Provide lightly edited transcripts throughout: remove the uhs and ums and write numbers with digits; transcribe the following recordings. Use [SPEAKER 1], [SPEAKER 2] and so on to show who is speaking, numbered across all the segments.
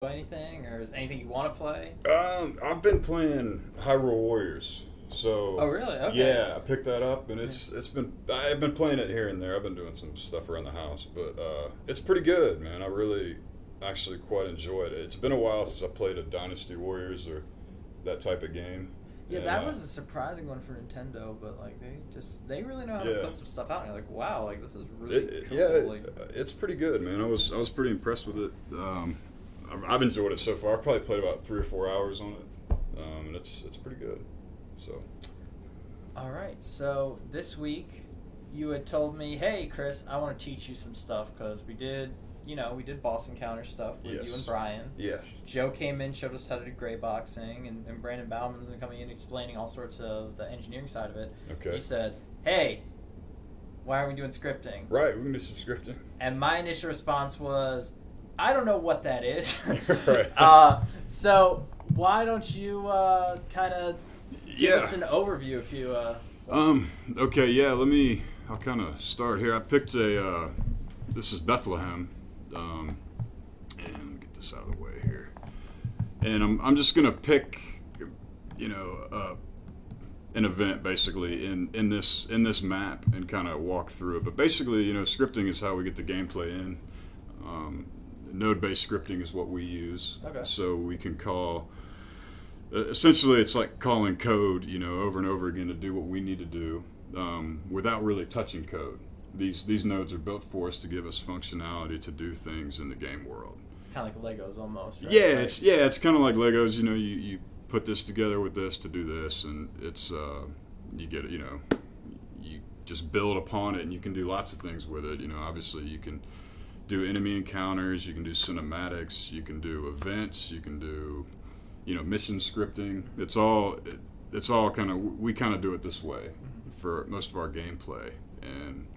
[SPEAKER 1] anything, or is anything you want to play?
[SPEAKER 2] I've been playing Hyrule Warriors. So
[SPEAKER 1] Oh, really? Okay.
[SPEAKER 2] yeah, I picked that up, and I've been playing it here and there. I've been doing some stuff around the house, but it's pretty good, man. I really actually quite enjoyed it. It's been a while since I played a Dynasty Warriors or that type of game.
[SPEAKER 1] Yeah,
[SPEAKER 2] And,
[SPEAKER 1] that was a surprising one for Nintendo, but like they really know how to put some stuff out. And you're like, wow, like this is really cool.
[SPEAKER 2] it's pretty good, man. I was pretty impressed with it. I've enjoyed it so far. I've probably played about 3 or 4 hours on it, and it's pretty good. So.
[SPEAKER 1] All right. So this week, you had told me, hey, Chris, I want to teach you some stuff because we did boss encounter stuff with you and Brian.
[SPEAKER 2] Yes.
[SPEAKER 1] Joe came in, showed us how to do gray boxing, and Brandon Bauman's been coming in explaining all sorts of the engineering side of it.
[SPEAKER 2] Okay.
[SPEAKER 1] He said, hey, why aren't we doing scripting?
[SPEAKER 2] Right, we can do some scripting.
[SPEAKER 1] And my initial response was, I don't know what that is.
[SPEAKER 2] Right.
[SPEAKER 1] So why don't you kind of give us an overview if you...
[SPEAKER 2] Okay, yeah, I'll kind of start here. I picked this is Bethlehem, and get this out of the way here. And I'm just going to pick, an event basically in this map and kind of walk through it. But basically, scripting is how we get the gameplay in. Node-based scripting is what we use.
[SPEAKER 1] Okay.
[SPEAKER 2] So we can call, essentially it's like calling code, over and over again to do what we need to do without really touching code. These nodes are built for us to give us functionality to do things in the game world.
[SPEAKER 1] It's kind of like Legos almost, right?
[SPEAKER 2] Yeah, it's kind of like Legos. You put this together with this to do this, and it's you get it. You just build upon it, and you can do lots of things with it. Obviously you can do enemy encounters, you can do cinematics, you can do events, you can do mission scripting. It's all kind of, we kind of do it this way for most of our gameplay. And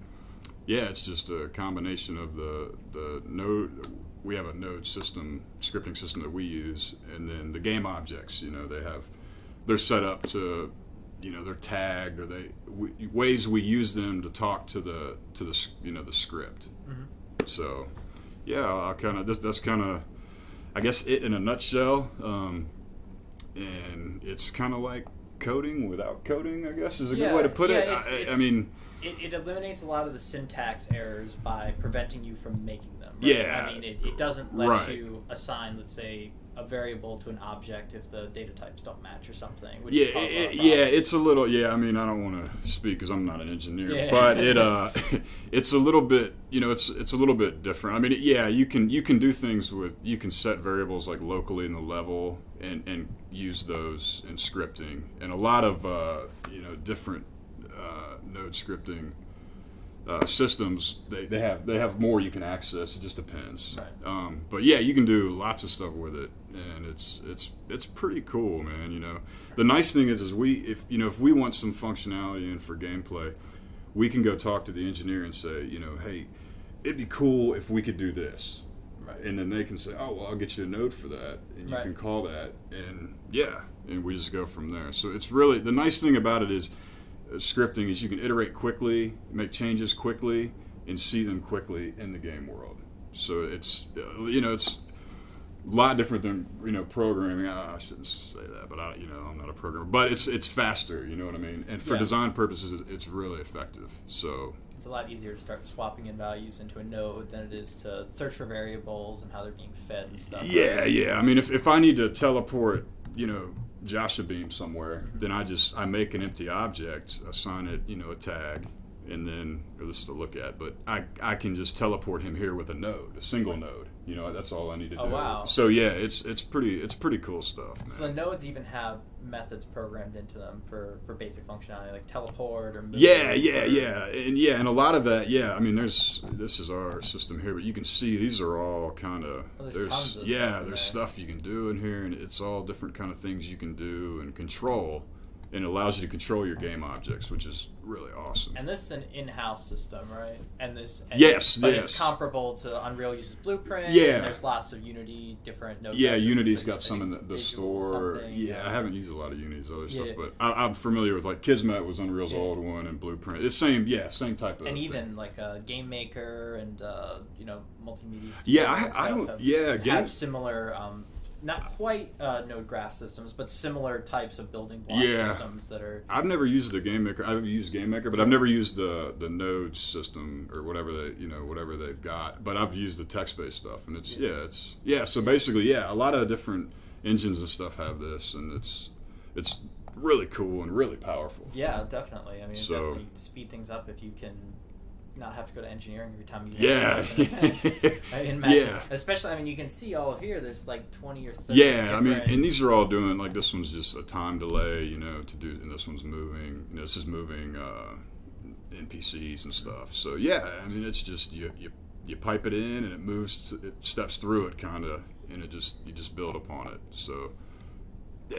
[SPEAKER 2] yeah, it's just a combination of the node. We have a node system, scripting system that we use, and then the game objects. They're set up to, they're tagged, or ways we use them to talk to the script. Mm-hmm. So yeah, I'll kind of that's kind of, I guess, it in a nutshell. And it's kind of like coding without coding, I guess, is a good way to put it. I mean,
[SPEAKER 1] it eliminates a lot of the syntax errors by preventing you from making them. Right?
[SPEAKER 2] Yeah.
[SPEAKER 1] I mean, it doesn't let you assign, let's say, a variable to an object if the data types don't match or something. Which
[SPEAKER 2] it's a little. Yeah, I mean, I don't want to speak because I'm not an engineer, but it's a little bit. It's a little bit different. I mean, you can do things with, you can set variables like locally in the level and use those in scripting, and a lot of different node scripting systems, they have more you can access. It just depends.
[SPEAKER 1] Right.
[SPEAKER 2] But yeah, you can do lots of stuff with it, and it's pretty cool, man. The nice thing is if we want some functionality in for gameplay, we can go talk to the engineer and say, hey, it'd be cool if we could do this.
[SPEAKER 1] Right.
[SPEAKER 2] And then they can say, oh, well, I'll get you a node for that, and you can call that, and we just go from there. So it's really, the nice thing about it is, scripting is you can iterate quickly, make changes quickly, and see them quickly in the game world. So it's it's a lot different than programming. I shouldn't say that, but I'm not a programmer. But it's faster. You know what I mean? And for design purposes, it's really effective. So
[SPEAKER 1] it's a lot easier to start swapping in values into a node than it is to search for variables and how they're being fed and stuff.
[SPEAKER 2] Yeah. I mean, if I need to teleport, Joshua Beam somewhere, then I make an empty object, assign it, a tag, and then, or this is to look at, but I can just teleport him here with a node, a single node. That's all I need to do.
[SPEAKER 1] Oh, wow.
[SPEAKER 2] So yeah, it's pretty cool stuff, man.
[SPEAKER 1] So the nodes even have methods programmed into them for basic functionality, like teleport or move.
[SPEAKER 2] Yeah, and a lot of that, I mean, this is our system here, but you can see these are all kind of,
[SPEAKER 1] there's tons of stuff
[SPEAKER 2] there's stuff you can do in here, and it's all different kind of things you can do and control and it allows you to control your game objects, which is really awesome.
[SPEAKER 1] And this is an in-house system, right?
[SPEAKER 2] Yes,
[SPEAKER 1] but
[SPEAKER 2] yes.
[SPEAKER 1] It's comparable to Unreal uses Blueprint.
[SPEAKER 2] Yeah.
[SPEAKER 1] And there's lots of Unity different node.
[SPEAKER 2] Yeah, Unity's
[SPEAKER 1] systems,
[SPEAKER 2] got some in the store. Yeah, I haven't used a lot of Unity's other stuff, but I'm familiar with, like, Kismet was Unreal's old one, and Blueprint. It's same type of.
[SPEAKER 1] And
[SPEAKER 2] thing.
[SPEAKER 1] even like Game Maker and multimedia.
[SPEAKER 2] Yeah, I don't.
[SPEAKER 1] Have similar. Not quite node graph systems, but similar types of building block systems that are.
[SPEAKER 2] I've never used the Game Maker. I've used Game Maker, but I've never used the node system or whatever whatever they've got. But I've used the text-based stuff, and So basically, a lot of different engines and stuff have this, and it's really cool and really powerful.
[SPEAKER 1] Yeah, definitely. I mean, it definitely speed things up if you can not have to go to engineering every time you especially you can see all of here there's like 20 or 30
[SPEAKER 2] and these are all doing, like, this one's just a time delay to do, and this one's moving, this is moving NPCs and stuff. So it's just you pipe it in and it moves, it steps through it kind of, and you just build upon it. So
[SPEAKER 1] so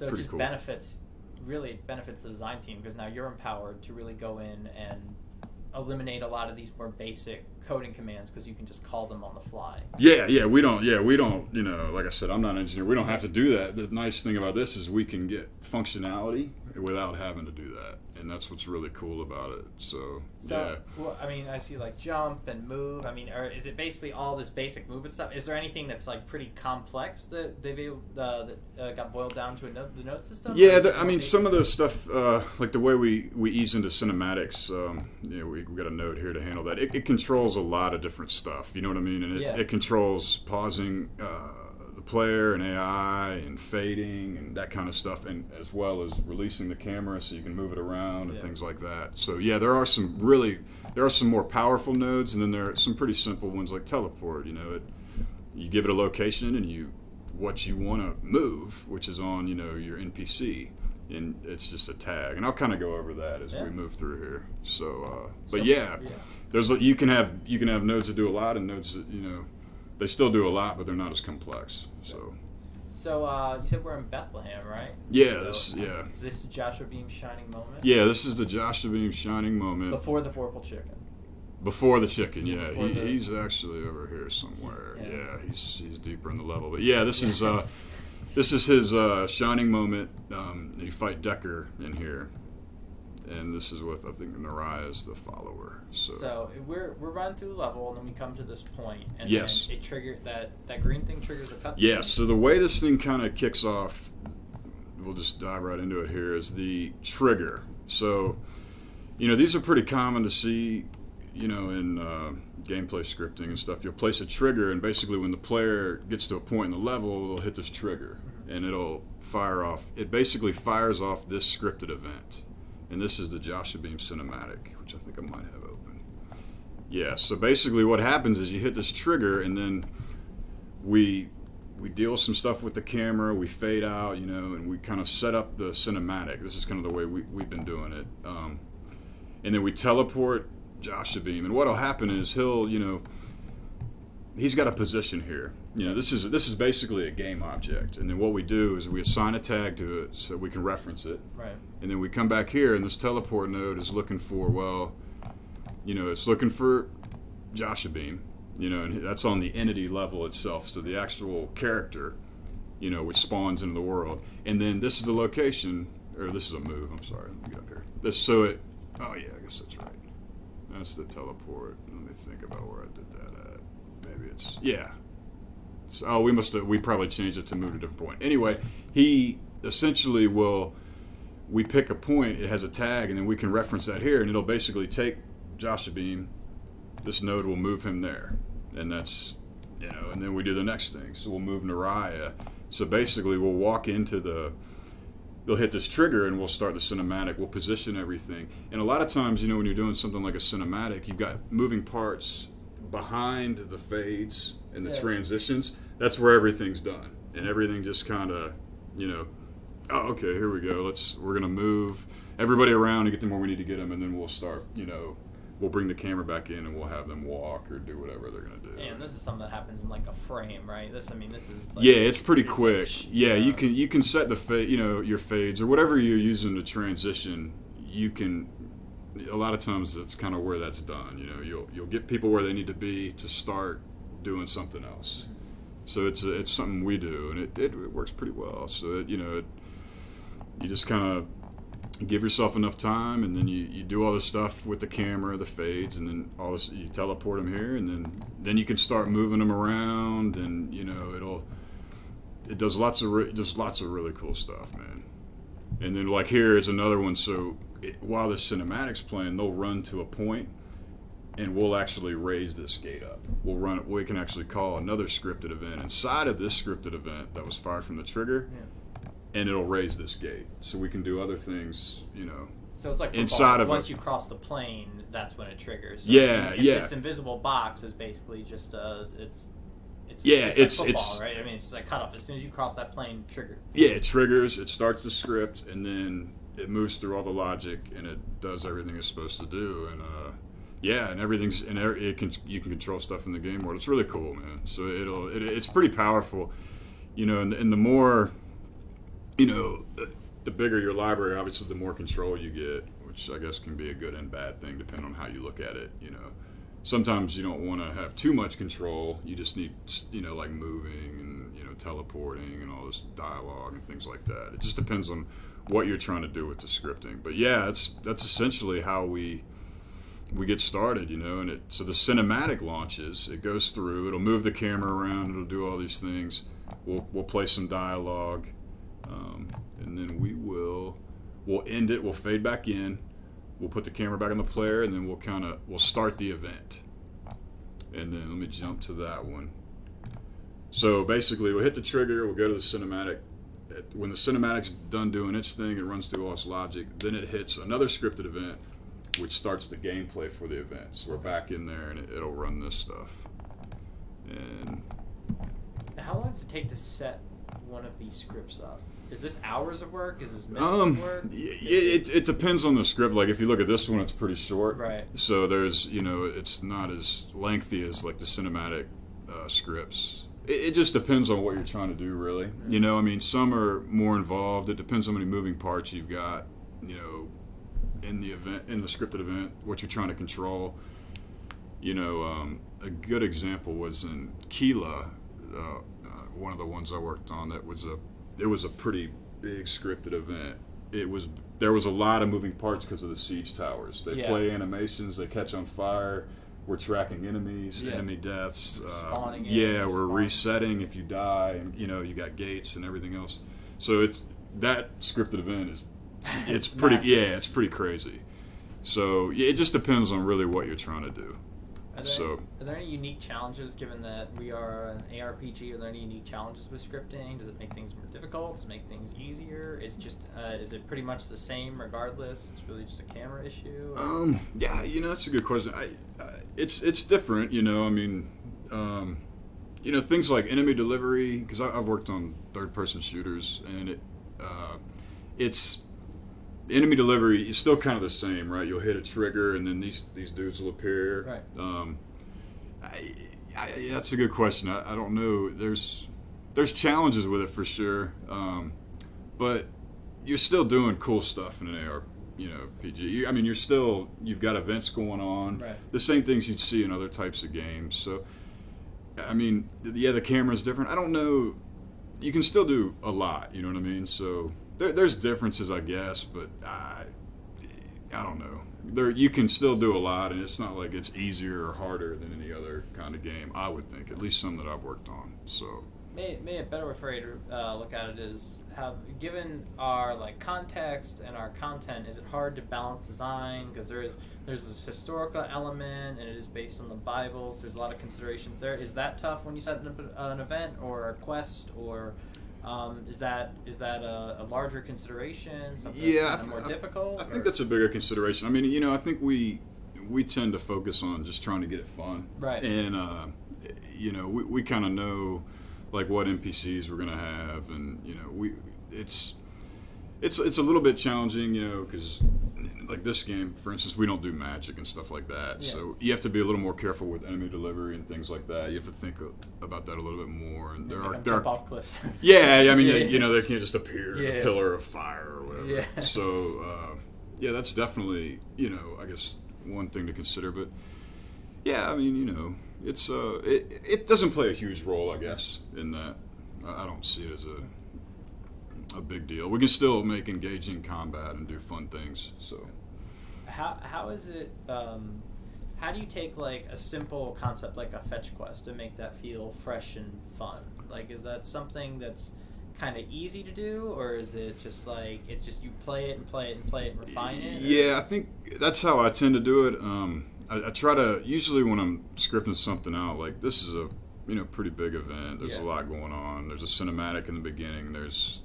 [SPEAKER 2] pretty
[SPEAKER 1] it just
[SPEAKER 2] cool.
[SPEAKER 1] benefits the design team, because now you're empowered to really go in and eliminate a lot of these more basic coding commands, because you can just call them on the fly.
[SPEAKER 2] We don't like I said, I'm not an engineer, we don't have to do that. The nice thing about this is we can get functionality without having to do that, and that's what's really cool about it. So
[SPEAKER 1] well, I mean, I see like jump and move. I mean, is it basically all this basic movement stuff? Is there anything that's like pretty complex that they've got boiled down to the node system?
[SPEAKER 2] Some of the stuff, like the way we ease into cinematics, we got a node here to handle that. It controls a lot of different stuff. You know what I mean? And it controls pausing the player and AI and fading and that kind of stuff, and as well as releasing the camera so you can move it around and things like that. So there are some more powerful nodes, and then there are some pretty simple ones like teleport. You give it a location and what you want to move, which is on your NPC, and it's just a tag. And I'll kind of go over that as we move through here. So, there's you can have nodes that do a lot and nodes that they still do a lot, but they're not as complex. So
[SPEAKER 1] you said we're in Bethlehem, right?
[SPEAKER 2] Yeah,
[SPEAKER 1] Is this Joshua Beam's shining moment?
[SPEAKER 2] Yeah, this is the Joshua Beam shining moment.
[SPEAKER 1] Before the Vorpal chicken.
[SPEAKER 2] Before the chicken, he's actually over here somewhere. He's deeper in the level, but this is his shining moment. You fight Decker in here, and this is with, I think, Naraya is the follower.
[SPEAKER 1] So we're running through the level, and then we come to this point, and then it triggered that green thing triggers a cutscene.
[SPEAKER 2] Yes. So the way this thing kind of kicks off, we'll just dive right into it here, is the trigger. So these are pretty common to see, in gameplay scripting and stuff. You'll place a trigger, and basically when the player gets to a point in the level, they'll hit this trigger, and it'll fire off. It basically fires off this scripted event. And this is the Joshua Beam cinematic, which I think I might have open. So basically what happens is you hit this trigger, and then we deal with some stuff with the camera, we fade out, and we kind of set up the cinematic. This is kind of the way we've been doing it. And then we teleport Joshua Beam, and what'll happen is he's got a position here. This is basically a game object, and then what we do is we assign a tag to it so we can reference it.
[SPEAKER 1] Right.
[SPEAKER 2] And then we come back here, and this teleport node is looking for it's looking for Joshua Beam, and that's on the entity level itself, so the actual character, which spawns into the world. And then this is the location, or this is a move. I'm sorry, let me get up here. I guess that's right. That's the teleport. Let me think about where I did that at. Maybe it's So, we probably changed it to move to a different point. Anyway, he essentially we pick a point, it has a tag, and then we can reference that here, and it'll basically take Joshua Beam, this node will move him there. And that's, and then we do the next thing. So we'll move Naraya. So basically we'll walk into they'll hit this trigger, and we'll start the cinematic. We'll position everything. And a lot of times, when you're doing something like a cinematic, you've got moving parts behind the fades and the transitions. That's where everything's done, and everything just kind of, okay, here we go. We're gonna move everybody around and get them where we need to get them, and then we'll start, we'll bring the camera back in and we'll have them walk or do whatever they're going to do.
[SPEAKER 1] And this is something that happens in like a frame, right? This is like,
[SPEAKER 2] yeah, it's pretty quick.
[SPEAKER 1] Yeah,
[SPEAKER 2] you can set the your fades or whatever you're using to transition. You can. A lot of times that's kind of where that's done. You'll get people where they need to be to start doing something else. So it's something we do, and it works pretty well. So you just kind of give yourself enough time, and then you do all this stuff with the camera, the fades, and then all this, you teleport them here, and then you can start moving them around, and it does lots of really cool stuff, man. And then like here is another one. So while the cinematic's playing, they'll run to a point, and we'll actually raise this gate up. We can actually call another scripted event inside of this scripted event that was fired from the trigger. Yeah. And it'll raise this gate, so we can do other things,
[SPEAKER 1] So it's like
[SPEAKER 2] inside of
[SPEAKER 1] once you cross the plane, that's when it triggers. So
[SPEAKER 2] yeah.
[SPEAKER 1] This invisible box is basically just it's football, right? I mean, it's like cut off as soon as you cross that plane, trigger.
[SPEAKER 2] Yeah, it triggers. It starts the script, and then it moves through all the logic, and it does everything it's supposed to do. And and everything's you can control stuff in the game world. It's really cool, man. So it's pretty powerful, and the more. The bigger your library, obviously, the more control you get, which I guess can be a good and bad thing, depending on how you look at it. Sometimes you don't want to have too much control. You just need, like moving and teleporting and all this dialogue and things like that. It just depends on what you're trying to do with the scripting. But yeah, that's essentially how we get started. And so the cinematic launches. It goes through. It'll move the camera around. It'll do all these things. We'll play some dialogue. And then we'll end it. We'll fade back in. We'll put the camera back on the player, and then we'll start the event. And then let me jump to that one. So basically, we'll hit the trigger. We'll go to the cinematic. When the cinematic's done doing its thing, it runs through all its logic. Then it hits another scripted event, which starts the gameplay for the event. So we're back in there, and it'll run this stuff. And
[SPEAKER 1] how long does it take to set one of these scripts up? Is this hours of work? Is this minutes of work?
[SPEAKER 2] It depends on the script. Like if you look at this one, it's pretty short.
[SPEAKER 1] Right.
[SPEAKER 2] So there's it's not as lengthy as like the cinematic scripts. It just depends on what you're trying to do, really. Mm-hmm. I mean, some are more involved. It depends on how many moving parts you've got. In the scripted event, what you're trying to control. A good example was in Keela. One of the ones I worked on it was a pretty big scripted event. There was a lot of moving parts because of the siege towers. They play animations, they catch on fire. We're tracking enemies, enemy deaths.
[SPEAKER 1] Spawning.
[SPEAKER 2] We're resetting if you die, and you got gates and everything else. So that scripted event it's pretty massive. It's pretty crazy. So it just depends on really what you're trying to do.
[SPEAKER 1] Are there any unique challenges, given that we are an ARPG? Are there any unique challenges with scripting? Does it make things more difficult? Does it make things easier? Is it pretty much the same regardless? It's really just a camera issue?
[SPEAKER 2] That's a good question. It's different. I mean, things like enemy delivery, because I've worked on third-person shooters, and it's enemy delivery is still kind of the same, right? You'll hit a trigger, and then these dudes will appear.
[SPEAKER 1] Right.
[SPEAKER 2] That's a good question. I don't know. There's challenges with it for sure, but you're still doing cool stuff in an ARPG. I mean, you've got events going on.
[SPEAKER 1] Right.
[SPEAKER 2] The same things you'd see in other types of games. So, I mean, the camera's different. I don't know. You can still do a lot. You know what I mean? So. There's differences, I guess, but I don't know. You can still do a lot, and it's not like it's easier or harder than any other kind of game, I would think, at least some that I've worked on. So
[SPEAKER 1] Maybe a better way to look at it is, given our context and our content, is it hard to balance design? Because there's this historical element, and it is based on the Bible, so there's a lot of considerations there. Is that tough when you set an event or a quest, or... is that a larger consideration? Something more difficult?
[SPEAKER 2] I think that's a bigger consideration. I mean, I think we tend to focus on just trying to get it fun,
[SPEAKER 1] right?
[SPEAKER 2] And we kind of know what NPCs we're gonna have, and it's a little bit challenging, you know, because like this game, for instance, we don't do magic and stuff like that.
[SPEAKER 1] Yeah.
[SPEAKER 2] So you have to be a little more careful with enemy delivery and things like that. You have to think about that a little bit more. And there are
[SPEAKER 1] jump off cliffs.
[SPEAKER 2] Yeah, I mean, you know, they can't just appear in
[SPEAKER 1] Yeah.
[SPEAKER 2] a pillar of fire or whatever.
[SPEAKER 1] Yeah.
[SPEAKER 2] So yeah, that's definitely, you know, I guess one thing to consider. But yeah, I mean, you know, it's it doesn't play a huge role, I guess, in that. I don't see it as a big deal. We can still make engaging combat and do fun things. So
[SPEAKER 1] how is it? How do you take like a simple concept like a fetch quest and make that feel fresh and fun? Like, is that something that's kind of easy to do, or is it just like it's just you play it and play it and play it and refine it?
[SPEAKER 2] Yeah, I think that's how I tend to do it. I try to, usually when I'm scripting something out, like this is a pretty big event. There's a lot going on. There's a cinematic in the beginning. There's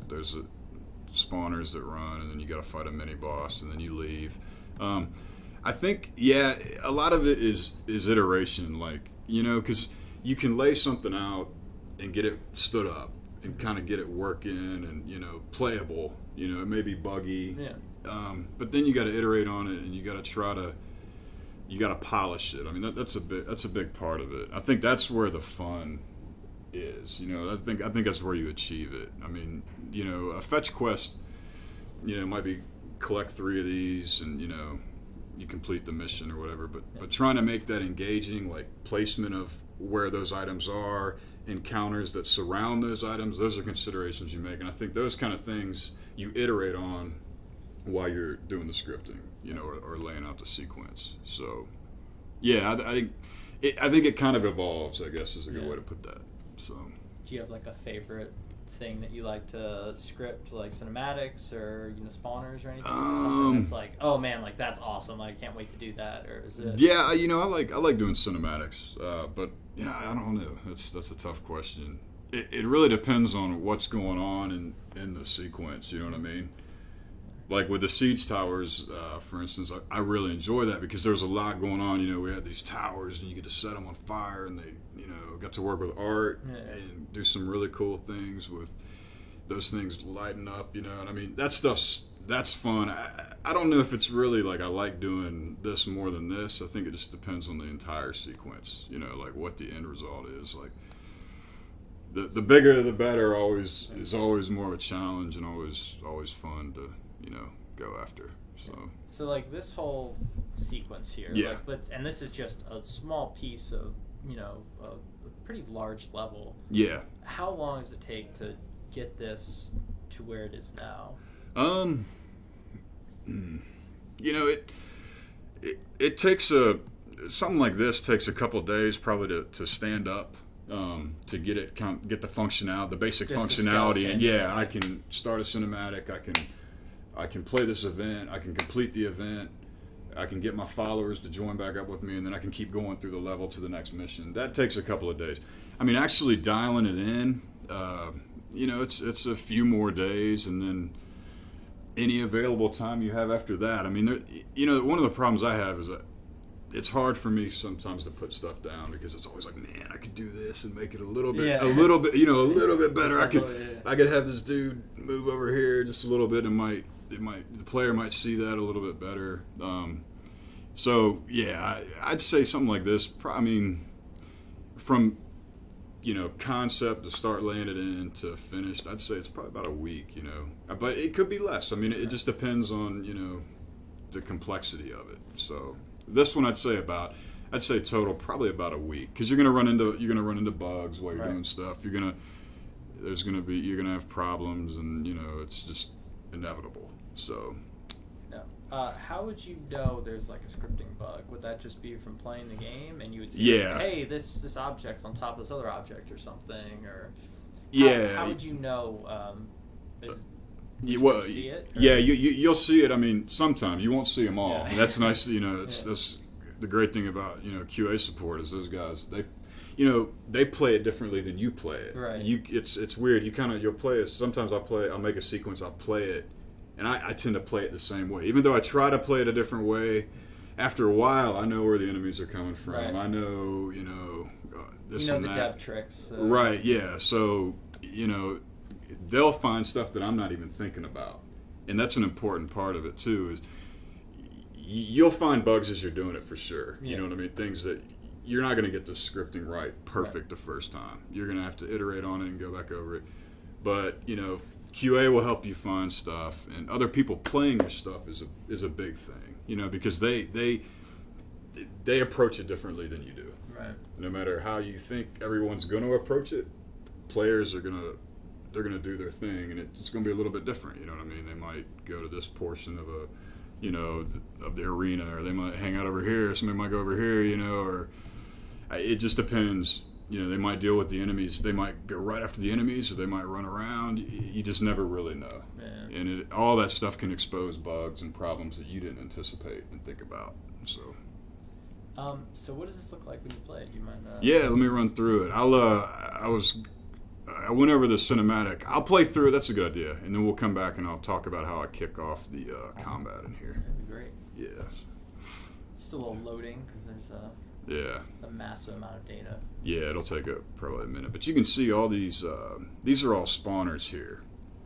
[SPEAKER 2] spawners that run, and then you got to fight a mini boss, and then you leave. I think, yeah, a lot of it is iteration, like, you know, because you can lay something out and get it stood up and kind of get it working and, you know, playable. You know, it may be buggy, but then you got to iterate on it, and you got to polish it. I mean, that's a big part of it. I think that's where the fun is. You know, I think that's where you achieve it. I mean, you know, a fetch quest, you know, might be collect 3 of these, and you know, you complete the mission or whatever. But trying to make that engaging, like placement of where those items are, encounters that surround those items, those are considerations you make. And I think those kind of things you iterate on while you're doing the scripting, you know, or laying out the sequence. So, yeah, I think it kind of evolves, I guess, is a good way to put that. So,
[SPEAKER 1] do you have like a favorite thing that you like to script, like cinematics or, you know, spawners or anything? Or something that's like, oh man, like that's awesome, I can't wait to do that? Or is it?
[SPEAKER 2] Yeah, you know, I like doing cinematics, but yeah, I don't know. That's a tough question. It really depends on what's going on in the sequence. You know what I mean? Like with the siege towers, for instance, I really enjoy that because there's a lot going on. You know, we had these towers, and you get to set them on fire, and they, you know, got to work with art and do some really cool things with those things lighting up. You know, and I mean that's fun. I don't know if it's really like I like doing this more than this. I think it just depends on the entire sequence. You know, like what the end result is. Like the bigger the better is always more of a challenge and always fun to, you know, go after. So
[SPEAKER 1] like this whole sequence here, like, and this is just a small piece of, you know, a pretty large level. Yeah. How long does it take to get this to where it is now?
[SPEAKER 2] You know, it takes something like this takes a couple days probably to stand up, to get the functionality, the basic functionality, and I can start a cinematic, I can play this event, I can complete the event, I can get my followers to join back up with me, and then I can keep going through the level to the next mission. That takes a couple of days. I mean, actually dialing it in, you know, it's a few more days, and then any available time you have after that. I mean, you know, one of the problems I have is that it's hard for me sometimes to put stuff down because it's always like, man, I could do this and make it a little bit, you know, a little bit better. I could have this dude move over here just a little bit, and the player might see that a little bit better. So yeah, I'd say something like this. I mean, from, you know, concept to start laying it in to finished, I'd say it's probably about a week, you know, but it could be less. I mean, it just depends on, you know, the complexity of it. So this one, I'd say total probably about a week, because you're gonna run into bugs while you're doing stuff. You're gonna have problems, and you know, it's just inevitable. So.
[SPEAKER 1] How would you know there's like a scripting bug? Would that just be from playing the game, and you would see, like, hey, this object's on top of this other object or something, or how would you know?
[SPEAKER 2] Well,
[SPEAKER 1] see it?
[SPEAKER 2] Yeah, you'll see it. I mean, sometimes you won't see them all. And that's nice. You know, that's the great thing about, you know, QA support is those guys. They play it differently than you play it.
[SPEAKER 1] Right.
[SPEAKER 2] It's weird. You'll play it. Sometimes I'll make a sequence. I'll play it, and I tend to play it the same way. Even though I try to play it a different way, after a while, I know where the enemies are coming from. Right. I know, you know, this and that.
[SPEAKER 1] The dev tricks.
[SPEAKER 2] Right. Yeah. So, you know, they'll find stuff that I'm not even thinking about, And that's an important part of it too. Is you'll find bugs as you're doing it for sure. You know what I mean? Things that you're not going to get the scripting right perfect the first time. You're going to have to iterate on it and go back over it. But QA will help you find stuff, and other people playing your stuff is a big thing. Because they approach it differently than you do.
[SPEAKER 1] Right.
[SPEAKER 2] No matter how you think everyone's going to approach it, players are gonna do their thing, and it's going to be a little bit different. You know what I mean? They might go to this portion of of the arena, or they might hang out over here. Somebody might go over here. Or it just depends. They might deal with the enemies. They might go right after the enemies, or they might run around. You just never really know.
[SPEAKER 1] Yeah.
[SPEAKER 2] And all that stuff can expose bugs and problems that you didn't anticipate and think about.
[SPEAKER 1] So what does this look like when you play it? You mind?
[SPEAKER 2] Yeah, let me run through it. I went over the cinematic. I'll play through it. That's a good idea, and then we'll come back and I'll talk about how I kick off the combat in here.
[SPEAKER 1] That'd be great.
[SPEAKER 2] Yeah.
[SPEAKER 1] Just a little loading because
[SPEAKER 2] there's
[SPEAKER 1] a massive amount of data.
[SPEAKER 2] Yeah, it'll take probably a minute, but you can see all these. These are all spawners here.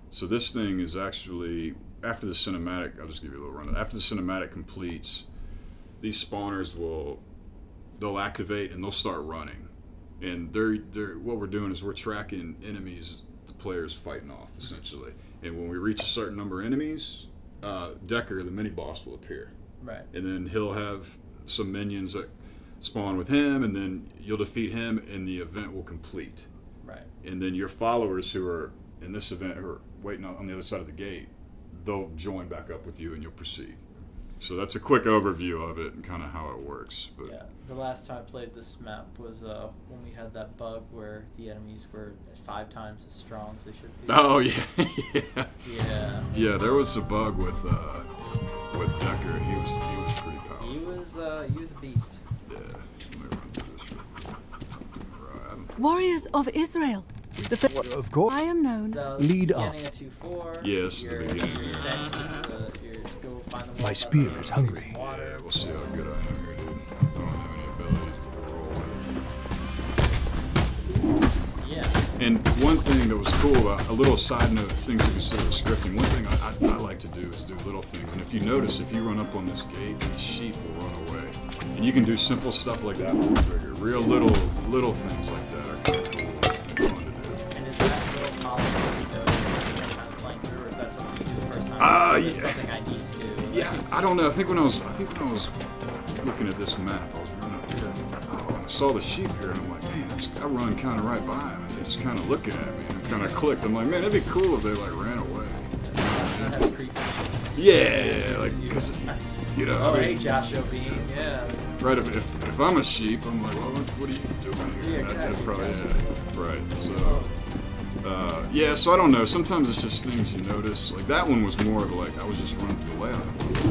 [SPEAKER 2] So this thing is actually after the cinematic. I'll just give you a little run. After the cinematic completes, these spawners they'll activate and they'll start running, and they're what we're doing is we're tracking enemies the player's fighting off essentially, and when we reach a certain number of enemies, Decker, the mini boss, will appear,
[SPEAKER 1] right,
[SPEAKER 2] and then he'll have some minions that spawn with him, and then you'll defeat him and the event will complete,
[SPEAKER 1] right,
[SPEAKER 2] and then your followers who are in this event who are waiting on the other side of the gate, they'll join back up with you and you'll proceed. So that's a quick overview of it and kind of how it works. But
[SPEAKER 1] yeah, the last time I played this map was when we had that bug where the enemies were 5 times as strong as they should be.
[SPEAKER 2] Oh yeah,
[SPEAKER 1] yeah.
[SPEAKER 2] Yeah, there was a bug with Decker, and he was pretty powerful.
[SPEAKER 1] He was a beast.
[SPEAKER 2] Yeah, let me run through this real quick. Right.
[SPEAKER 3] Warriors of Israel.
[SPEAKER 4] Of course.
[SPEAKER 3] I am known.
[SPEAKER 1] So
[SPEAKER 4] Lead up.
[SPEAKER 1] beginning at 2-4.
[SPEAKER 2] Yeah, this is the beginning.
[SPEAKER 1] You're set to go find the
[SPEAKER 4] My spear is hungry.
[SPEAKER 1] Water.
[SPEAKER 2] Yeah, we'll see how good I am here, dude. I don't have any abilities to roll.
[SPEAKER 1] Yeah.
[SPEAKER 2] And one thing that was cool about a little side note, things to consider with scripting. One thing I like to do is do little things. And if you notice, if you run up on this gate, these sheep will run away. And you can do simple stuff like that with the trigger. Real little things like that are kind of cool and fun to do.
[SPEAKER 1] And is that little column kind of playing through, or is that something you do the first time? Is
[SPEAKER 2] Yeah.
[SPEAKER 1] something I need to do?
[SPEAKER 2] Yeah, I don't know. I think when I was looking at this map, I was running up here. I saw the sheep here, and I'm like, man, I run kind of right by them, and they're just kind of looking at me, and it kind of clicked. I'm like, man, it'd be cool if they like ran away.
[SPEAKER 1] Not have creep.
[SPEAKER 2] Yeah, like because
[SPEAKER 1] Oh, hey, Joshua Bean. Yeah.
[SPEAKER 2] right. If I'm a sheep, I'm like, well, what are you doing here?
[SPEAKER 1] Yeah,
[SPEAKER 2] That's probably right. So.
[SPEAKER 1] Oh.
[SPEAKER 2] Yeah, so I don't know. Sometimes it's just things you notice. Like that one was more of like I was just running through the layout. I thought it'd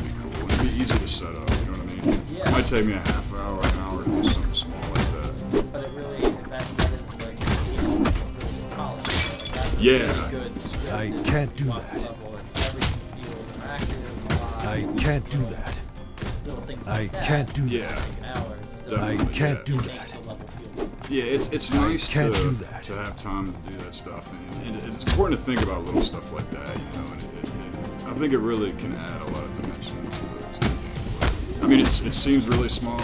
[SPEAKER 2] be cool. It'd be easy to set up. You know what I mean?
[SPEAKER 1] Yeah.
[SPEAKER 2] It might take me a half hour, an hour to do something small like that.
[SPEAKER 1] But it really, that is like really polished. Like, that's a
[SPEAKER 2] Yeah.
[SPEAKER 1] really good script.
[SPEAKER 4] I can't do
[SPEAKER 1] Level,
[SPEAKER 4] that.
[SPEAKER 1] everything feels interactive, alive.
[SPEAKER 4] I can't do that.
[SPEAKER 1] Little things
[SPEAKER 4] I
[SPEAKER 1] like that.
[SPEAKER 4] can't do
[SPEAKER 2] Yeah.
[SPEAKER 4] that.
[SPEAKER 1] An hour, it's still
[SPEAKER 4] I
[SPEAKER 2] Definitely,
[SPEAKER 4] can't
[SPEAKER 2] yeah.
[SPEAKER 4] do
[SPEAKER 1] makes
[SPEAKER 4] that.
[SPEAKER 1] the level feel.
[SPEAKER 2] Yeah, it's nice
[SPEAKER 4] can't do that.
[SPEAKER 2] to have time to do that stuff, and it's important to think about little stuff like that. And I think it really can add a lot of dimension to it. I mean, it seems really small,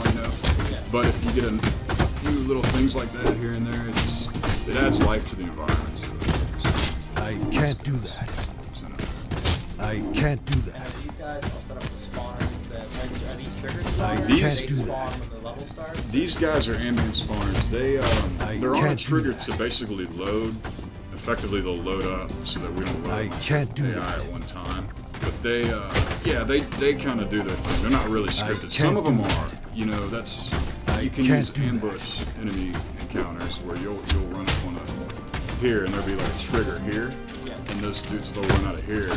[SPEAKER 2] but if you get a few little things like that here and there, it adds life to the environment. So,
[SPEAKER 4] I can't do that. I can't do
[SPEAKER 1] And
[SPEAKER 4] that.
[SPEAKER 1] are these guys all set up with spawners that are these triggered
[SPEAKER 4] I
[SPEAKER 1] spawners?
[SPEAKER 2] can't
[SPEAKER 1] They
[SPEAKER 4] do
[SPEAKER 1] spawn
[SPEAKER 4] that.
[SPEAKER 1] when the level starts?
[SPEAKER 2] These guys are ambient spawners. They're on a
[SPEAKER 4] can't do
[SPEAKER 2] trigger
[SPEAKER 4] that.
[SPEAKER 2] to basically load. Effectively, they'll load up so that we don't load
[SPEAKER 4] I can't do
[SPEAKER 2] AI
[SPEAKER 4] that.
[SPEAKER 2] at one time. But they kind of do their thing. They're not really scripted.
[SPEAKER 4] can't
[SPEAKER 2] Some of them
[SPEAKER 4] do
[SPEAKER 2] are.
[SPEAKER 4] I
[SPEAKER 2] You can
[SPEAKER 4] can't
[SPEAKER 2] use
[SPEAKER 4] do that.
[SPEAKER 2] ambush enemy encounters where you'll run up on here and there'll be like a trigger here,
[SPEAKER 1] Yeah.
[SPEAKER 2] and those dudes they'll run out of here.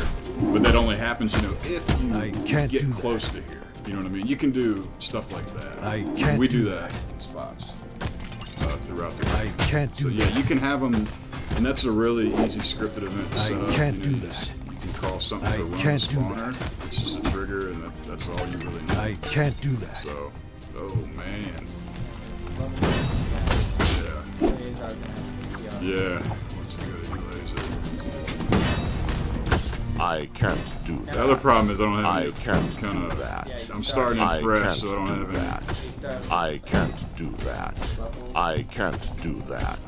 [SPEAKER 2] But that only happens, if
[SPEAKER 4] I
[SPEAKER 2] you
[SPEAKER 4] can't
[SPEAKER 2] get
[SPEAKER 4] do that.
[SPEAKER 2] close to here. You know what I mean? You can do stuff like that.
[SPEAKER 4] I can't
[SPEAKER 2] We
[SPEAKER 4] do
[SPEAKER 2] do that in spots throughout the
[SPEAKER 4] I
[SPEAKER 2] game.
[SPEAKER 4] can't do
[SPEAKER 2] So yeah,
[SPEAKER 4] that.
[SPEAKER 2] you can have them, and that's a really easy scripted event to
[SPEAKER 4] I
[SPEAKER 2] set up.
[SPEAKER 4] can't
[SPEAKER 2] You
[SPEAKER 4] do
[SPEAKER 2] you
[SPEAKER 4] that.
[SPEAKER 2] just- You can call something
[SPEAKER 4] I
[SPEAKER 2] to run a
[SPEAKER 4] can't do
[SPEAKER 2] spawner. It's just a trigger, and that's all you really need.
[SPEAKER 4] I can't do that.
[SPEAKER 2] So, oh man, yeah. Yeah, what's a good laser?
[SPEAKER 3] I can't do that.
[SPEAKER 2] The other problem is I don't have
[SPEAKER 3] I
[SPEAKER 2] any
[SPEAKER 3] can't
[SPEAKER 2] kind
[SPEAKER 3] do
[SPEAKER 2] of.
[SPEAKER 3] that.
[SPEAKER 2] I'm starting
[SPEAKER 3] I
[SPEAKER 2] fresh,
[SPEAKER 3] can't
[SPEAKER 2] so I don't
[SPEAKER 3] do
[SPEAKER 2] have any.
[SPEAKER 3] that. I can't do that. I can't do that.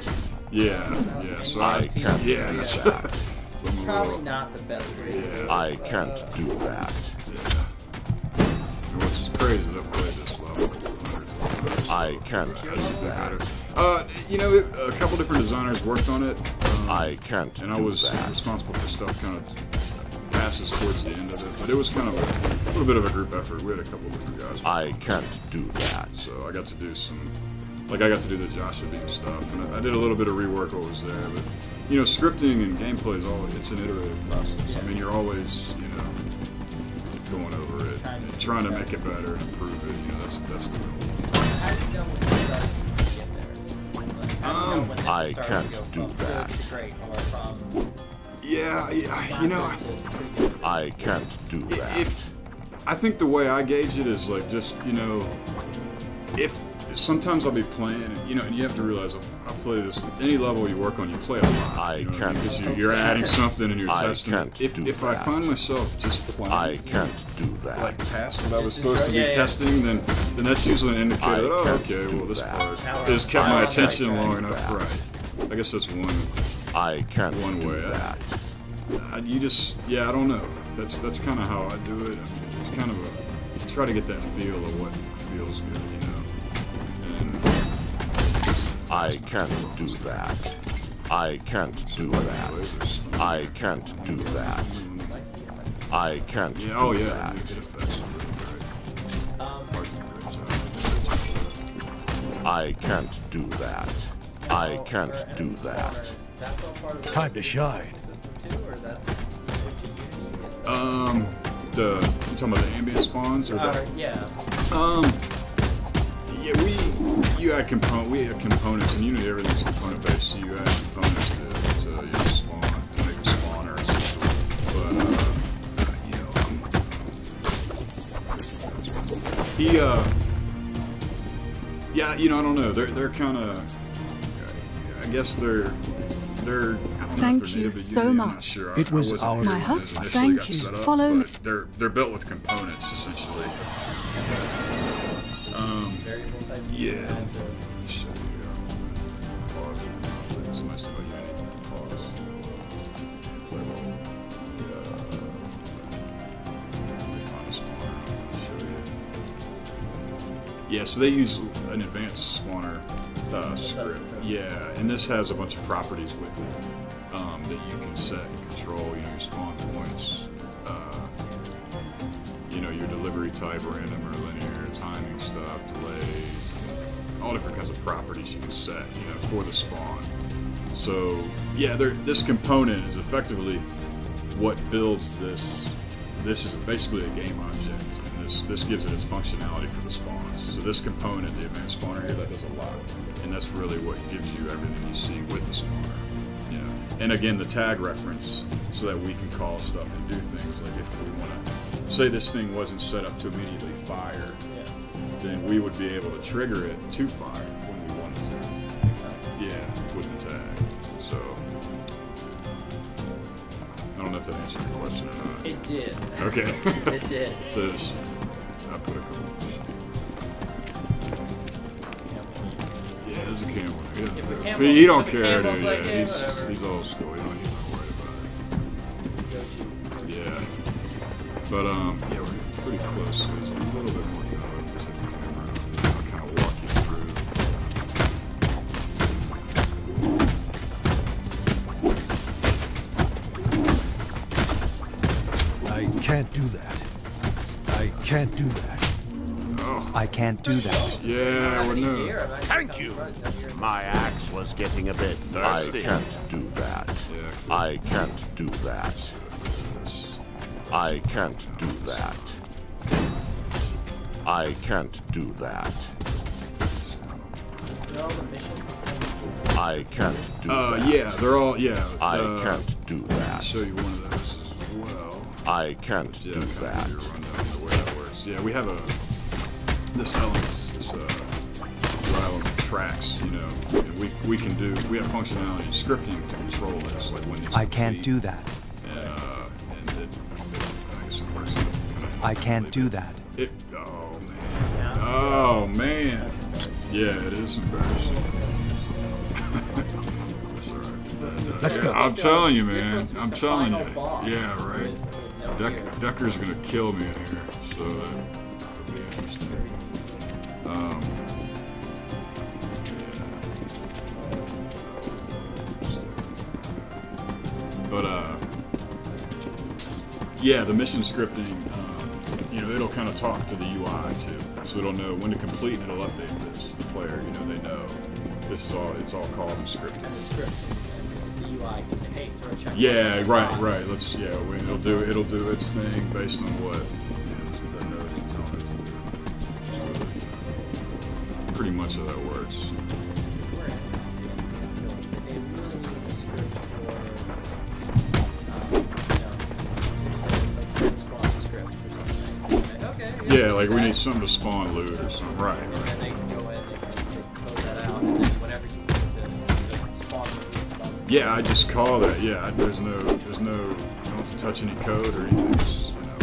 [SPEAKER 2] Yeah. So
[SPEAKER 3] I can't
[SPEAKER 2] Yeah,
[SPEAKER 3] do
[SPEAKER 2] that's
[SPEAKER 3] that.
[SPEAKER 2] so I'm a
[SPEAKER 1] Probably
[SPEAKER 2] little,
[SPEAKER 1] not the best way.
[SPEAKER 2] Yeah.
[SPEAKER 3] I can't do that.
[SPEAKER 2] And what's crazy is I've played this level hundreds of times.
[SPEAKER 3] I can't do that.
[SPEAKER 2] You know, a couple different designers worked on it.
[SPEAKER 3] I can't
[SPEAKER 2] and I
[SPEAKER 3] do
[SPEAKER 2] was
[SPEAKER 3] that.
[SPEAKER 2] responsible for stuff kind of passes towards the end of it, but it was kind of a little bit of a group effort. We had a couple different guys.
[SPEAKER 3] I can't do that.
[SPEAKER 2] So I got to do some, like I got to do the Joshua Beam stuff, and I did a little bit of rework what was there, but you know, scripting and gameplay is always, it's an iterative process. I mean, you're always, you know, going over it, and trying to make it better and improve it. You know, that's the goal.
[SPEAKER 1] How do you know when you start to get there? Like, how do you know when this
[SPEAKER 3] I
[SPEAKER 1] is starting
[SPEAKER 3] can't
[SPEAKER 1] to go
[SPEAKER 3] do
[SPEAKER 1] from
[SPEAKER 3] that.
[SPEAKER 1] good to great or from
[SPEAKER 2] Yeah, you know,
[SPEAKER 3] I can't do that.
[SPEAKER 2] if I think the way I gauge it is like just, you know, if sometimes I'll be playing, and, you know, and you have to realize I play this any level you work on, you play a lot.
[SPEAKER 3] I
[SPEAKER 2] you know,
[SPEAKER 3] can't
[SPEAKER 2] because
[SPEAKER 3] do
[SPEAKER 2] you're adding something and you're
[SPEAKER 3] I
[SPEAKER 2] testing
[SPEAKER 3] can't
[SPEAKER 2] it.
[SPEAKER 3] do
[SPEAKER 2] If I
[SPEAKER 3] that.
[SPEAKER 2] find myself just playing,
[SPEAKER 3] I can't do that.
[SPEAKER 2] like past what I was
[SPEAKER 1] Just
[SPEAKER 2] supposed to be
[SPEAKER 1] enjoy- yeah.
[SPEAKER 2] testing, then that's usually an indicator
[SPEAKER 3] I
[SPEAKER 2] that, oh,
[SPEAKER 3] can't
[SPEAKER 2] okay,
[SPEAKER 3] do
[SPEAKER 2] well this
[SPEAKER 3] that.
[SPEAKER 2] part
[SPEAKER 1] Now
[SPEAKER 2] has kept my
[SPEAKER 1] I'm
[SPEAKER 2] attention
[SPEAKER 1] right,
[SPEAKER 2] long
[SPEAKER 1] right.
[SPEAKER 2] enough. Right. I guess that's one.
[SPEAKER 3] I can't
[SPEAKER 2] One
[SPEAKER 3] do
[SPEAKER 2] way.
[SPEAKER 3] that.
[SPEAKER 2] You just, I don't know. That's kind of how I do it. I mean, it's kind of a try to get that feel of what feels good, you know. And
[SPEAKER 3] I can't do that. I can't do that.
[SPEAKER 2] lasers.
[SPEAKER 3] I can't do that. I can't
[SPEAKER 2] Yeah.
[SPEAKER 3] do
[SPEAKER 2] Oh yeah.
[SPEAKER 3] that.
[SPEAKER 2] It affects it really great. Hard to great job.
[SPEAKER 3] I can't do that. I can't do that.
[SPEAKER 1] That's all part of the
[SPEAKER 4] Time to shine.
[SPEAKER 1] system too, or that's
[SPEAKER 2] You talking about the ambient spawns or the?
[SPEAKER 1] yeah.
[SPEAKER 2] Yeah, you add we had components, and Unity everything's component based, so you add components to you know, spawn, to make a spawner and stuff. But you know, yeah, you know, I don't know. They're kind of, I guess they're. I don't know
[SPEAKER 5] Thank
[SPEAKER 2] if they're
[SPEAKER 5] you
[SPEAKER 2] native to
[SPEAKER 5] so
[SPEAKER 2] Unity, I'm not
[SPEAKER 5] much.
[SPEAKER 2] sure.
[SPEAKER 4] It was
[SPEAKER 2] I wasn't
[SPEAKER 4] our
[SPEAKER 2] here when
[SPEAKER 5] My
[SPEAKER 2] this
[SPEAKER 5] husband.
[SPEAKER 2] initially
[SPEAKER 5] Thank
[SPEAKER 2] got
[SPEAKER 5] you.
[SPEAKER 2] set up,
[SPEAKER 5] Follow me.
[SPEAKER 2] but they're built with components essentially.
[SPEAKER 1] Variable type.
[SPEAKER 2] Yeah. Let me show you here. Pause it. It's nice about Unity. Pause. Let me find a spawner. Show you. Yeah, so they use an advanced spawner script. Yeah, and this has a bunch of properties with it that you can set and control. You know, your spawn points, you know, your delivery type, random or linear, timing stuff, delay, all different kinds of properties you can set, you know, for the spawn. So yeah, this component is effectively what builds this. This is basically a game object, and this gives it its functionality for the spawns. So this component, the advanced spawner here, that does a lot, and that's really what gives you everything you see with the spawner. You know, and again, the tag reference, so that we can call stuff and do things like if we want to say this thing wasn't set up to immediately fire, then we would be able to trigger it to fire when we wanted to. Yeah, with the tag. So I don't know if that answered your question or not.
[SPEAKER 1] It did.
[SPEAKER 2] Okay.
[SPEAKER 1] It did.
[SPEAKER 2] So just, I put a couple. Yeah, there's a camel.
[SPEAKER 1] If the
[SPEAKER 2] He,
[SPEAKER 1] camel-
[SPEAKER 2] he don't
[SPEAKER 1] if the
[SPEAKER 2] care,
[SPEAKER 1] camel's
[SPEAKER 2] dude.
[SPEAKER 1] like
[SPEAKER 2] Yeah,
[SPEAKER 1] it, whatever.
[SPEAKER 2] he's old school. He don't even worry about it. Yeah. But yeah, we're pretty close. So there's a little bit more code. Just take the camera. I'll kind of walk you through.
[SPEAKER 4] I can't do that. I can't do that.
[SPEAKER 6] I can't do that.
[SPEAKER 2] Yeah, well, no.
[SPEAKER 7] Thank you. My axe was getting a bit
[SPEAKER 3] I
[SPEAKER 7] thirsty.
[SPEAKER 3] can't do that.
[SPEAKER 2] Yeah,
[SPEAKER 3] I can't do that. I can't do that. I can't do that.
[SPEAKER 1] You know the missions?
[SPEAKER 3] I can't do that.
[SPEAKER 2] yeah, they're all, yeah.
[SPEAKER 3] I can't do
[SPEAKER 2] I'll
[SPEAKER 3] that.
[SPEAKER 2] show you one of those as well.
[SPEAKER 3] I can't
[SPEAKER 2] Yeah,
[SPEAKER 3] do
[SPEAKER 2] kind of
[SPEAKER 3] that.
[SPEAKER 2] give you a rundown of the way that works. Yeah, we have this element, this element tracks, you know, and we have functionality and scripting to control this, like when these
[SPEAKER 6] I can't do that.
[SPEAKER 2] and
[SPEAKER 6] I can't do that.
[SPEAKER 2] Oh man. Oh man. Yeah, it is embarrassing. That's all right.
[SPEAKER 4] Let's go.
[SPEAKER 2] I'm telling you, man. I'm telling you. Yeah, right. Decker's gonna kill me in here, so that'll be interesting. Yeah, the mission scripting, you know, it'll kind of talk to the UI too, so it'll know when to complete and it'll update this. The player, you know, they know this is all. It's all called in scripting.
[SPEAKER 1] And the script, and the UI can say, hey, throw a check.
[SPEAKER 2] Yeah, right. Let's. Yeah, it'll do its thing based on what the node is telling it to do. It's pretty much how that works. Yeah, like we need something to spawn loot or something, right?
[SPEAKER 1] And then they can go in and code that out, and then whenever you need to spawn loot.
[SPEAKER 2] Yeah, I just call that. Yeah, there's no, you don't have to touch any code or anything. It's, you know,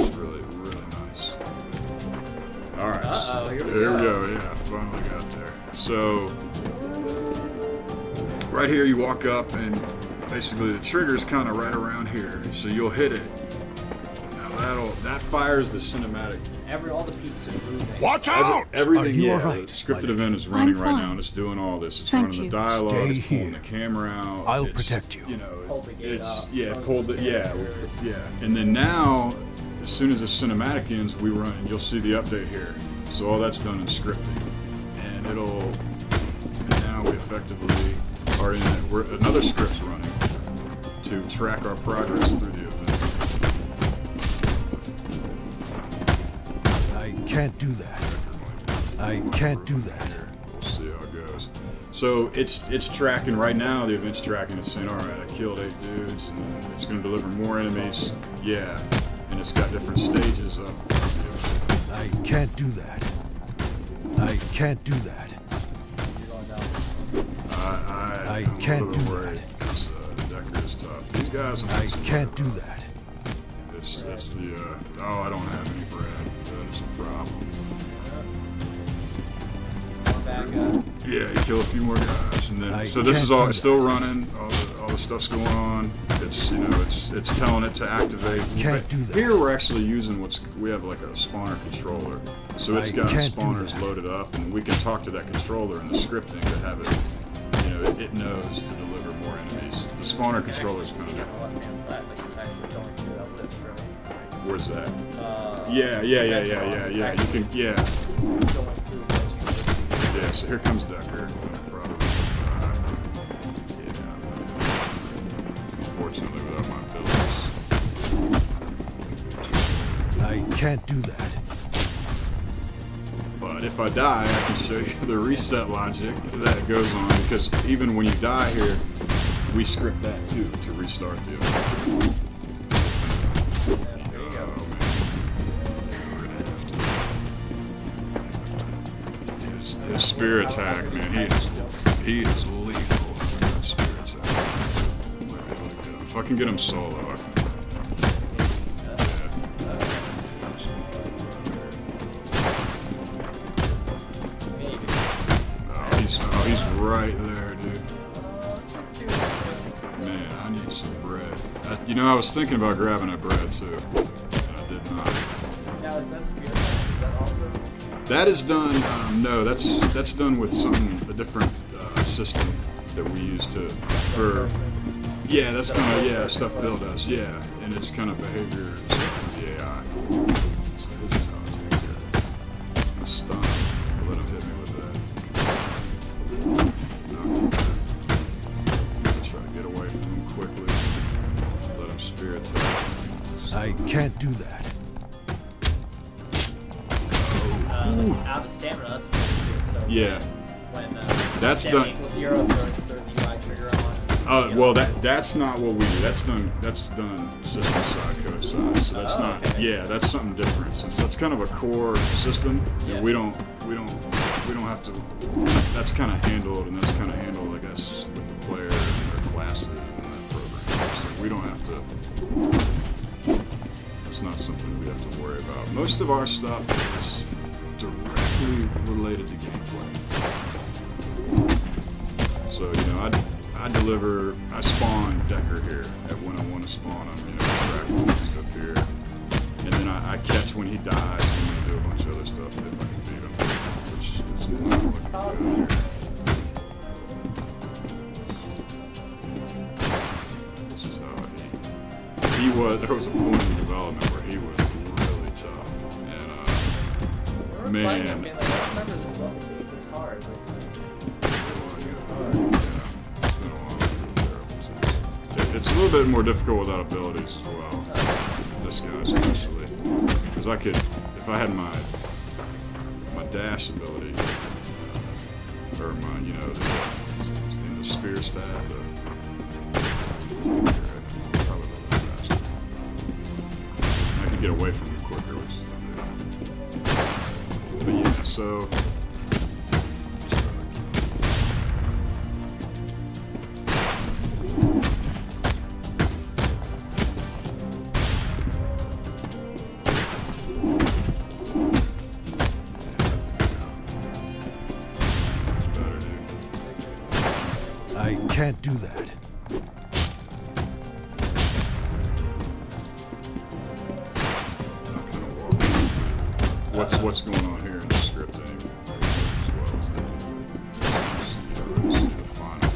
[SPEAKER 2] it's really nice. All right,
[SPEAKER 1] here we
[SPEAKER 2] go.
[SPEAKER 1] go.
[SPEAKER 2] Yeah, finally got there. So right here, you walk up, and basically the trigger's kind of right around here, so you'll hit it. That fires the cinematic.
[SPEAKER 1] All the pieces are moving.
[SPEAKER 3] Watch out!
[SPEAKER 2] Everything,
[SPEAKER 6] you
[SPEAKER 2] yeah.
[SPEAKER 6] all right?
[SPEAKER 2] The scripted event is running
[SPEAKER 5] I'm
[SPEAKER 2] right
[SPEAKER 5] fine.
[SPEAKER 2] now, and it's doing all this. It's
[SPEAKER 5] Thank
[SPEAKER 2] running
[SPEAKER 5] you.
[SPEAKER 2] the dialogue,
[SPEAKER 4] Stay
[SPEAKER 2] it's pulling
[SPEAKER 4] here.
[SPEAKER 2] the camera out.
[SPEAKER 4] I'll
[SPEAKER 2] it's,
[SPEAKER 4] protect you.
[SPEAKER 2] You know,
[SPEAKER 1] Pulled the gate
[SPEAKER 2] it's
[SPEAKER 1] up,
[SPEAKER 2] yeah,
[SPEAKER 1] closed
[SPEAKER 2] pulled
[SPEAKER 1] the
[SPEAKER 2] it, yeah,
[SPEAKER 1] character.
[SPEAKER 2] yeah. And then now, as soon as the cinematic ends, we run. You'll see the update here. So all that's done in scripting, and now we effectively are in it. Another script's running to track our progress through the event.
[SPEAKER 4] I can't do that. I can't do that.
[SPEAKER 2] We'll see how it goes. So it's tracking right now. The event's tracking. It's saying, all right, I killed 8 dudes, and then it's going to deliver more enemies. Yeah, and it's got different stages of.
[SPEAKER 4] I can't do that. I can't do that.
[SPEAKER 2] I'm
[SPEAKER 4] can't
[SPEAKER 2] a little
[SPEAKER 4] do
[SPEAKER 2] worried
[SPEAKER 4] that.
[SPEAKER 2] because Decker is tough. These guys.
[SPEAKER 4] I can't do that.
[SPEAKER 2] It's the. Oh, I don't have any bread. That is a problem.
[SPEAKER 1] Back up.
[SPEAKER 2] Yeah, you kill a few more guys, and then so this
[SPEAKER 4] can't
[SPEAKER 2] is all.
[SPEAKER 4] do
[SPEAKER 2] It's still running. All the stuff's going on. It's it's telling it to activate.
[SPEAKER 4] Can't do that.
[SPEAKER 2] Here we're actually using we have like a spawner controller, so it's got
[SPEAKER 4] can't do
[SPEAKER 2] spawners
[SPEAKER 4] that.
[SPEAKER 2] loaded up, and we can talk to that controller in the scripting to have it. You know, it knows to deliver more enemies. The spawner controller's
[SPEAKER 1] kind
[SPEAKER 2] kind
[SPEAKER 1] of on the left-hand side, like it's actually going through that list, right?
[SPEAKER 2] Where's that?
[SPEAKER 1] Yeah.
[SPEAKER 2] Yeah. You can, yeah.
[SPEAKER 1] Going through the list.
[SPEAKER 2] Yeah, so here comes Decker. Probably. Yeah. Unfortunately, without my abilities.
[SPEAKER 4] I can't do that.
[SPEAKER 2] But if I die, I can show you the reset logic that goes on, because even when you die here, we script that too to restart the event.
[SPEAKER 1] There you go.
[SPEAKER 2] His spear attack, man, he is lethal. Spear attack. If I can get him solo, I can. He's right there, dude. Man, I need some bread. You know, I was thinking about grabbing that bread too, and I did not.
[SPEAKER 1] Now, is that spear attack? Is that also?
[SPEAKER 2] That is done. No, that's done with a different system that we use for. Yeah, that's kind of stuff Bill does. Yeah, and it's kind of behavior stuff with the AI. So this is how I take care of it. I stun him. Let him hit me with that. Not too bad. Try to get away from him quickly. Let him spear attack.
[SPEAKER 4] I can't do that.
[SPEAKER 1] Out of stamina, that's good too. So
[SPEAKER 2] Yeah.
[SPEAKER 1] when
[SPEAKER 2] That's
[SPEAKER 1] stamina
[SPEAKER 2] done.
[SPEAKER 1] equals 0, throw the UI trigger on.
[SPEAKER 2] Well, that's not what we do. That's done system side, code side. So that's not.
[SPEAKER 1] Okay.
[SPEAKER 2] Yeah, that's something different. Since that's kind of a core system,
[SPEAKER 1] Yeah.
[SPEAKER 2] and we don't have to. That's kind of handled, and that's kind of handled, I guess, with the player and their classes and that program. So we don't have to. it's not something we have to worry about. Most of our stuff is directly related to gameplay. So, you know, I spawn Decker here at when I want to spawn him, you know, track up here. And then I catch when he dies, and I do a bunch of other stuff if I can beat him, which is not what we do here. This is how there was a point in development where he was really tough. And, man.
[SPEAKER 1] I don't remember this level being this hard.
[SPEAKER 2] It's a little bit more difficult without abilities as well. This guy especially. Because I could, if I had my dash ability, or my, you know, the spear stab, probably a little bit faster. I could get away from him quicker, which is good. But yeah, so.
[SPEAKER 4] I can't do that.
[SPEAKER 2] What's going on here in the scripting as well as the final.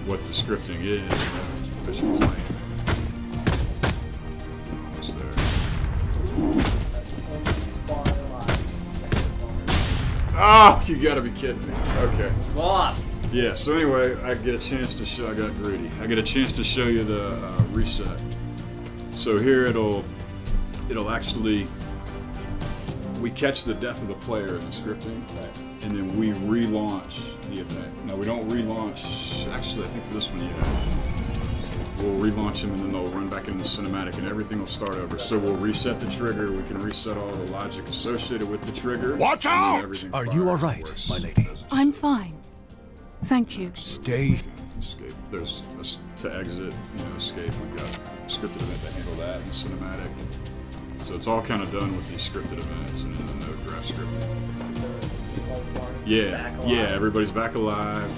[SPEAKER 2] What the scripting is, official plan. Almost there. Oh, you gotta be kidding me. Okay.
[SPEAKER 1] Lost.
[SPEAKER 2] Yeah, so anyway, I get a chance to show, I got greedy. I get a chance to show you the reset. So here it'll actually, we catch the death of the player in the scripting, and then we relaunch the event. Now we don't relaunch, actually I think for this one, yeah. We'll relaunch them and then they'll run back into the cinematic and everything will start over. So we'll reset the trigger, we can reset all the logic associated with the trigger.
[SPEAKER 3] Watch out!
[SPEAKER 4] Are you alright, my lady?
[SPEAKER 5] I'm fine. Thank you.
[SPEAKER 4] Stay.
[SPEAKER 2] Escape. There's to exit, you know, escape. We've got a scripted event to handle that and cinematic. So it's all kind of done with these scripted events and then the node graph scripting. Yeah, everybody's back alive.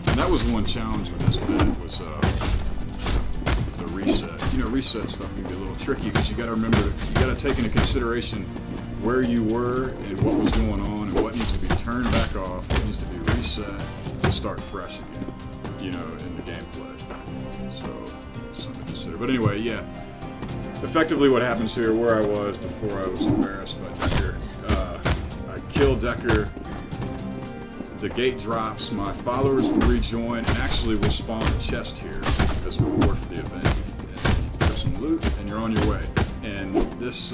[SPEAKER 2] And that was one challenge with this bit was the reset. You know, reset stuff can be a little tricky because you got to remember, you got to take into consideration where you were and what was going on and what needs to be turned back off, what needs to be reset to start fresh again, you know, in the gameplay. So, something to consider. But anyway, yeah. Effectively what happens here, where I was before I was embarrassed by Decker, I kill Decker, the gate drops, my followers will rejoin, and actually will spawn a chest here as a reward for the event. And there's some loot, and you're on your way. And this,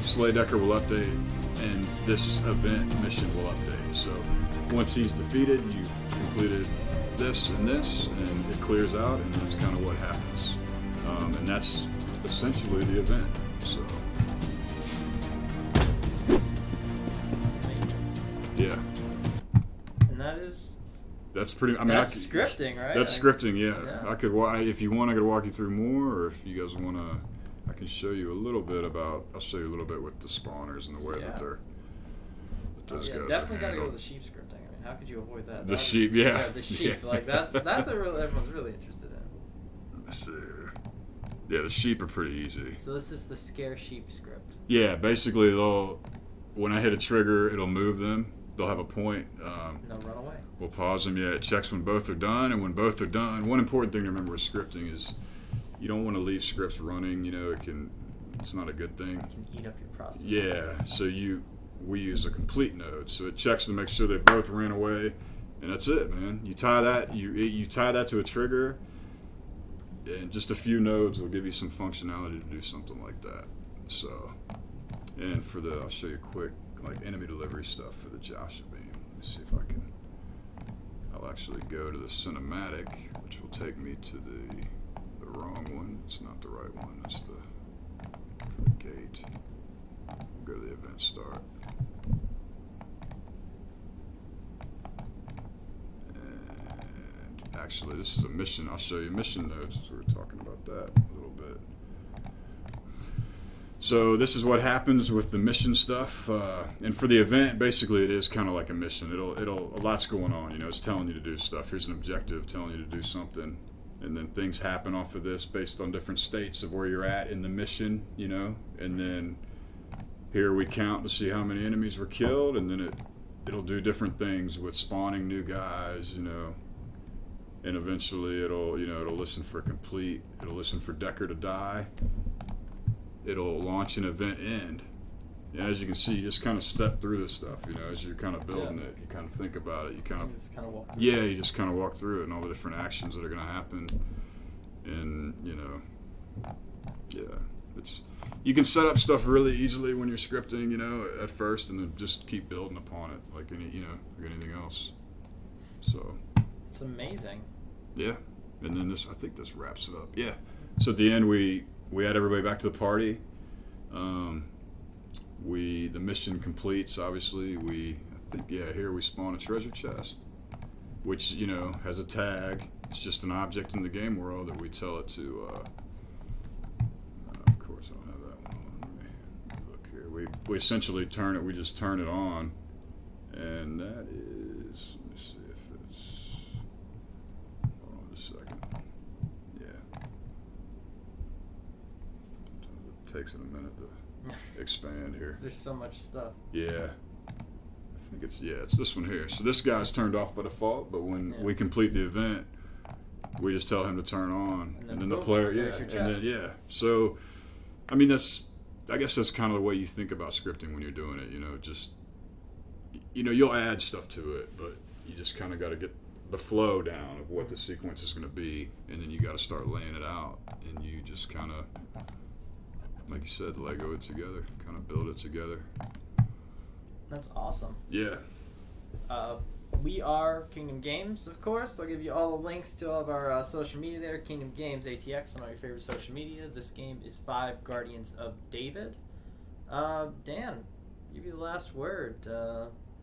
[SPEAKER 2] Slay Decker will update, and this event mission will update. So once he's defeated, you've completed this, and it clears out, and that's kind of what happens. And that's essentially the event. So, yeah.
[SPEAKER 1] And that is.
[SPEAKER 2] That's pretty. I mean,
[SPEAKER 1] that's scripting, right?
[SPEAKER 2] That's scripting. Yeah. I could. If you want, I could walk you through more, or if you guys want to, I can show you a little bit about. I'll show you a little bit with the spawners and the way that they're. That those guys
[SPEAKER 1] definitely
[SPEAKER 2] are
[SPEAKER 1] got to go
[SPEAKER 2] handled.
[SPEAKER 1] with the sheep scripting. I mean, how could you avoid that?
[SPEAKER 2] The sheep, yeah.
[SPEAKER 1] The sheep,
[SPEAKER 2] Yeah.
[SPEAKER 1] like that's what everyone's really interested in.
[SPEAKER 2] Let me see here. Yeah, the sheep are pretty easy.
[SPEAKER 1] So this is the scare sheep script.
[SPEAKER 2] Yeah, basically when I hit a trigger, it'll move them. They'll have a point.
[SPEAKER 1] No, run away.
[SPEAKER 2] We'll pause them. Yeah, it checks when both are done, and when both are done, one important thing to remember with scripting is you don't want to leave scripts running. You know, it's not a good thing.
[SPEAKER 1] It can eat up your process.
[SPEAKER 2] Yeah, so we use a complete node, so it checks to make sure they both ran away, and that's it, man. You tie that, you tie that to a trigger, and just a few nodes will give you some functionality to do something like that. So, and for I'll show you quick, like enemy delivery stuff for the Joshua beam. Let me see if I can. I'll actually go to the cinematic, which will take me to the wrong one. It's not the right one. It's for the gate. Go to the event start. actually. This is a mission. I'll show you mission notes as we were talking about that a little bit. So this is what happens with the mission stuff, and for the event, basically it is kind of like a mission. It'll a lot's going on. You know, it's telling you to do stuff. Here's an objective telling you to do something, and then things happen off of this based on different states of where you're at in the mission. You know, and then here we count to see how many enemies were killed, and then it'll do different things with spawning new guys. You know, and eventually it'll listen for complete. It'll listen for Decker to die. It'll launch an event end. And as you can see, you just kind of step through this stuff, you know, as you're kind of building it. You kind of think about it. You just kind of walk through it. You just kind of walk through it and all the different actions that are going to happen. And, you know, you can set up stuff really easily when you're scripting, you know, at first, and then just keep building upon it like like anything else. So.
[SPEAKER 1] It's amazing.
[SPEAKER 2] Yeah. And then I think this wraps it up. Yeah. So at the end, we add everybody back to the party. The mission completes. Obviously, here we spawn a treasure chest, which has a tag. It's just an object in the game world that we tell it to. Of course, I don't have that one on. Let me look here. We essentially turn it. We just turn it on, and that is. Let me see if it's. Hold on just a second. Takes it a minute to expand here.
[SPEAKER 1] There's so much stuff.
[SPEAKER 2] Yeah. I think it's this one here. So this guy's turned off by default, but when we complete the event, we just tell him to turn on, and then the player, So, I mean, I guess that's kind of the way you think about scripting when you're doing it. You'll add stuff to it, but you just kind of got to get the flow down of what the sequence is going to be, and then you got to start laying it out, and you just kind of, like you said, Lego it together, kind of build it together.
[SPEAKER 1] That's awesome.
[SPEAKER 2] Yeah.
[SPEAKER 1] We are Kingdom Games, of course. I'll give you all the links to all of our social media there. Kingdom Games, ATX, on all your favorite social media. This game is 5 Guardians of David. Dan, give you the last word.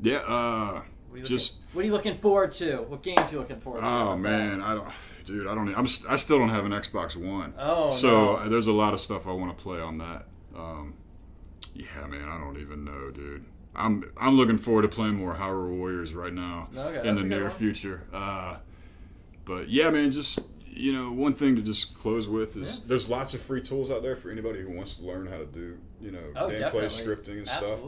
[SPEAKER 1] What are you looking forward to? What games are you looking forward to?
[SPEAKER 2] Oh man, I still don't have an Xbox One.
[SPEAKER 1] Oh,
[SPEAKER 2] so there's a lot of stuff I want to play on that. Yeah, man, I don't even know, dude. I'm looking forward to playing more Hyrule Warriors right now in the near future. But yeah, man, just one thing to just close with is there's lots of free tools out there for anybody who wants to learn how to do gameplay scripting and stuff.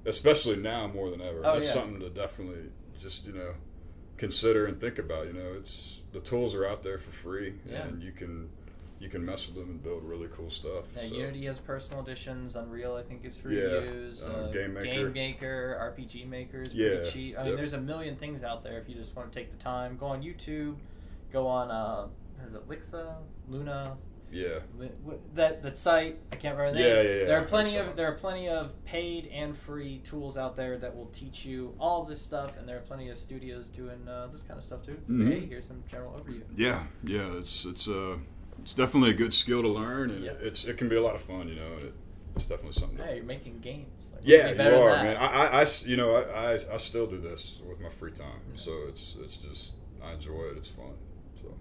[SPEAKER 2] Especially now more than ever. That's something to definitely just consider and think about. It's the tools are out there for free, and you can mess with them and build really cool stuff.
[SPEAKER 1] Yeah, so. Unity has personal editions. Unreal, I think, is free to use. Game Maker, RPG Maker is pretty cheap. I mean, there's a million things out there if you just want to take the time. Go on YouTube. Go on, is it Lixa? Luna?
[SPEAKER 2] Yeah.
[SPEAKER 1] That site, I can't remember the name. Yeah. There are plenty of paid and free tools out there that will teach you all this stuff, and there are plenty of studios doing this kind of stuff too. Mm-hmm. Hey, here's some general overview.
[SPEAKER 2] Yeah. It's definitely a good skill to learn, and it can be a lot of fun. It's definitely something.
[SPEAKER 1] Yeah, you're making games.
[SPEAKER 2] You are, man. I still do this with my free time, so it's just I enjoy it. It's fun. So.